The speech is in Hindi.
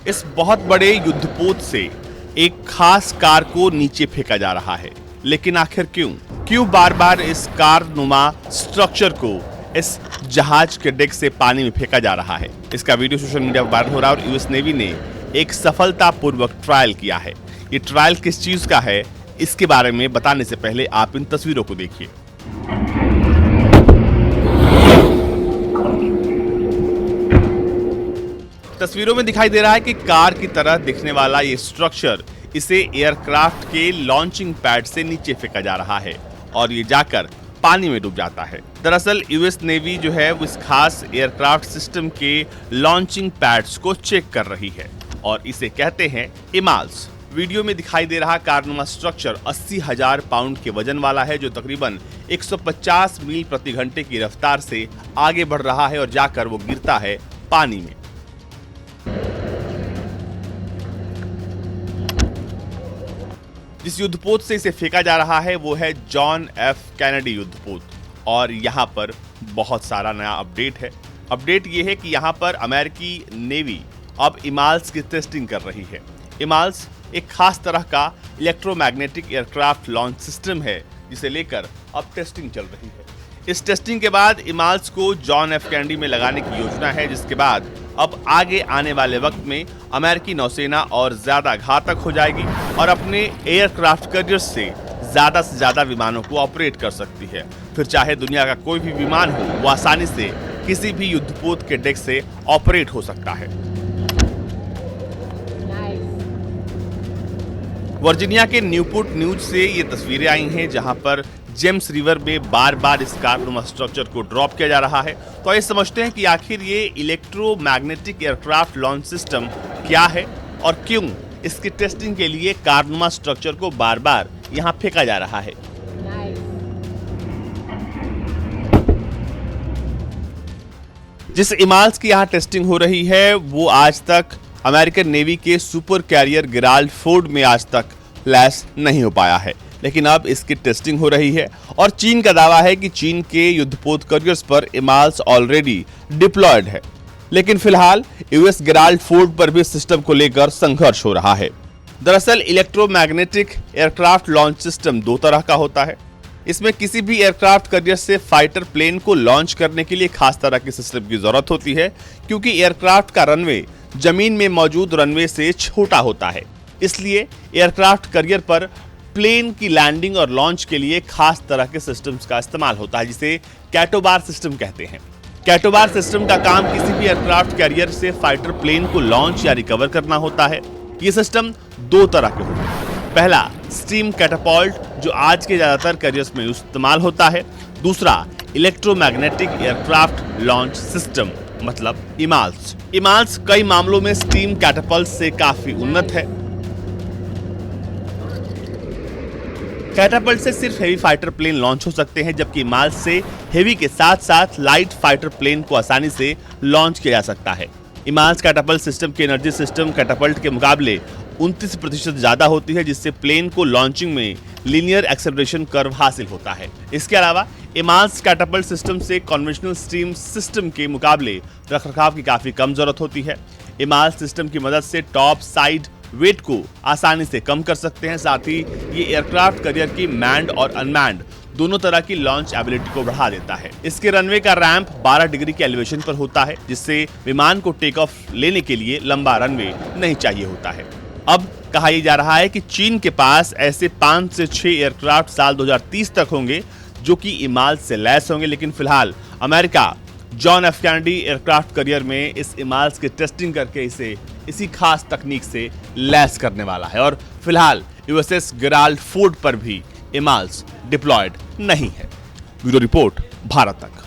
इस बहुत बड़े युद्धपोत से एक खास कार को नीचे फेंका जा रहा है, लेकिन आखिर क्यों बार बार इस कार नुमा स्ट्रक्चर को इस जहाज के डेक से पानी में फेंका जा रहा है? इसका वीडियो सोशल मीडिया पर वायरल हो रहा है और यूएस नेवी ने एक सफलतापूर्वक ट्रायल किया है। ये ट्रायल किस चीज का है, इसके बारे में बताने से पहले आप इन तस्वीरों को देखिए। तस्वीरों में दिखाई दे रहा है कि कार की तरह दिखने वाला ये स्ट्रक्चर, इसे एयरक्राफ्ट के लॉन्चिंग पैड से नीचे फेंका जा रहा है और ये जाकर पानी में डूब जाता है। दरअसल यूएस नेवी जो है वो इस खास एयरक्राफ्ट सिस्टम के लॉन्चिंग पैड्स को चेक कर रही है और इसे कहते हैं इमाल्स। वीडियो में दिखाई दे रहा कारनुमा स्ट्रक्चर 80,000 पाउंड के वजन वाला है, जो तकरीबन 150 मील प्रति घंटे की रफ्तार से आगे बढ़ रहा है और जाकर वो गिरता है पानी में। जिस युद्धपोत से इसे फेंका जा रहा है वो है जॉन एफ कैनेडी युद्धपोत और यहाँ पर बहुत सारा नया अपडेट है। अपडेट ये है कि यहाँ पर अमेरिकी नेवी अब इमाल्स की टेस्टिंग कर रही है। इमाल्स एक खास तरह का इलेक्ट्रोमैग्नेटिक एयरक्राफ्ट लॉन्च सिस्टम है जिसे लेकर अब टेस्टिंग चल रही है। इस टेस्टिंग के बाद इमाल्स को जॉन एफ कैनेडी में लगाने की योजना है, जिसके बाद अब आगे आने वाले वक्त में अमेरिकी नौसेना और ज्यादा घातक हो जाएगी और अपने एयरक्राफ्ट कैरियर से ज्यादा विमानों को ऑपरेट कर सकती है। फिर चाहे दुनिया का कोई भी विमान हो, वो आसानी से किसी भी युद्धपोत के डेक से ऑपरेट हो सकता है। वर्जीनिया के न्यूपोर्ट न्यूज से ये तस्वीरें आई हैं जहां पर जेम्स रिवर में बार बार इस कारनुमा स्ट्रक्चर को ड्रॉप किया जा रहा है। तो आइए समझते हैं कि आखिर ये इलेक्ट्रोमैग्नेटिक एयरक्राफ्ट लॉन्च सिस्टम क्या है और क्यों इसकी टेस्टिंग के लिए कारनुमा स्ट्रक्चर को बार बार यहाँ फेंका जा रहा है। जिस इमाल्स की यहाँ टेस्टिंग हो रही है वो आज तक अमेरिकन नेवी के सुपर कैरियर गेराल्ड फोर्ड में आज तक लैस नहीं हो पाया है, लेकिन अब इसकी टेस्टिंग हो रही है और चीन का दावा है कि चीन के युद्धपोत कैरियर्स पर इमाल्स ऑलरेडी डिप्लॉयड है। लेकिन फिलहाल यूएस गेराल्ड फोर्ड पर भी सिस्टम को लेकर संघर्ष हो रहा है। दरअसल इलेक्ट्रोमैग्नेटिक एयरक्राफ्ट लॉन्च सिस्टम दो तरह का होता है। इसमें किसी भी एयरक्राफ्ट कैरियर से फाइटर प्लेन को लॉन्च करने के लिए खास तरह के सिस्टम की जरूरत होती है, क्योंकि एयरक्राफ्ट का रनवे जमीन में मौजूद रनवे से छोटा होता है। इसलिए एयरक्राफ्ट कैरियर पर प्लेन की लैंडिंग और लॉन्च के लिए खास तरह के सिस्टम्स का इस्तेमाल होता है, जिसे कैटोबार सिस्टम कहते हैं। कैटोबार सिस्टम का काम किसी भी एयरक्राफ्ट कैरियर से फाइटर प्लेन को लॉन्च या रिकवर करना होता है। ये सिस्टम दो तरह के होते हैं। पहला स्टीम कैटापल्ट, जो आज के ज्यादातर कैरियर्स में इस्तेमाल होता है। दूसरा इलेक्ट्रोमैग्नेटिक एयरक्राफ्ट लॉन्च सिस्टम, मतलब इमाल्स। इमाल्स कई मामलों में स्टीम कैटापल्ट से काफी उन्नत है। कैटापल्ट से सिर्फ हेवी फाइटर प्लेन लॉन्च हो सकते हैं, जबकि इमाल्स से हेवी के साथ साथ लाइट फाइटर प्लेन को आसानी से लॉन्च किया जा सकता है। इमाल्स कैटापल्ट सिस्टम की एनर्जी सिस्टम कैटापल्ट के मुकाबले 29% ज्यादा होती है, जिससे प्लेन को लॉन्चिंग में लीनियर एक्सेलरेशन कर्व हासिल होता है। इसके अलावा इमाल्स कैटापल्ट सिस्टम से कन्वेंशनल स्टीम सिस्टम के मुकाबले रखरखाव की काफी कम जरूरत होती है। इमाल्स सिस्टम की मदद से टॉप साइड वेट को आसानी से कम कर सकते हैं। साथ ही ये एयरक्राफ्ट कैरियर की मैन्ड और अनमैन्ड दोनों तरह की लॉन्च एबिलिटी को बढ़ा देता है। इसके रनवे का रैंप 12 डिग्री के एलिवेशन पर होता है, जिससे विमान को टेक ऑफ लेने के लिए लंबा रनवे नहीं चाहिए होता है। अब कहा यह जा रहा है कि चीन के पास ऐसे 5 से 6 एयरक्राफ्ट साल 2030 तक होंगे जो कि इमाल्स से लैस होंगे, लेकिन फिलहाल America John F Kennedy aircraft carrier में इस इमाल्स की टेस्टिंग करके इसे इसी खास तकनीक से लैस करने वाला है और फिलहाल यूएसएस गेराल्ड फोर्ड पर भी इमाल्स डिप्लॉयड नहीं है। ब्यूरो रिपोर्ट, भारत तक।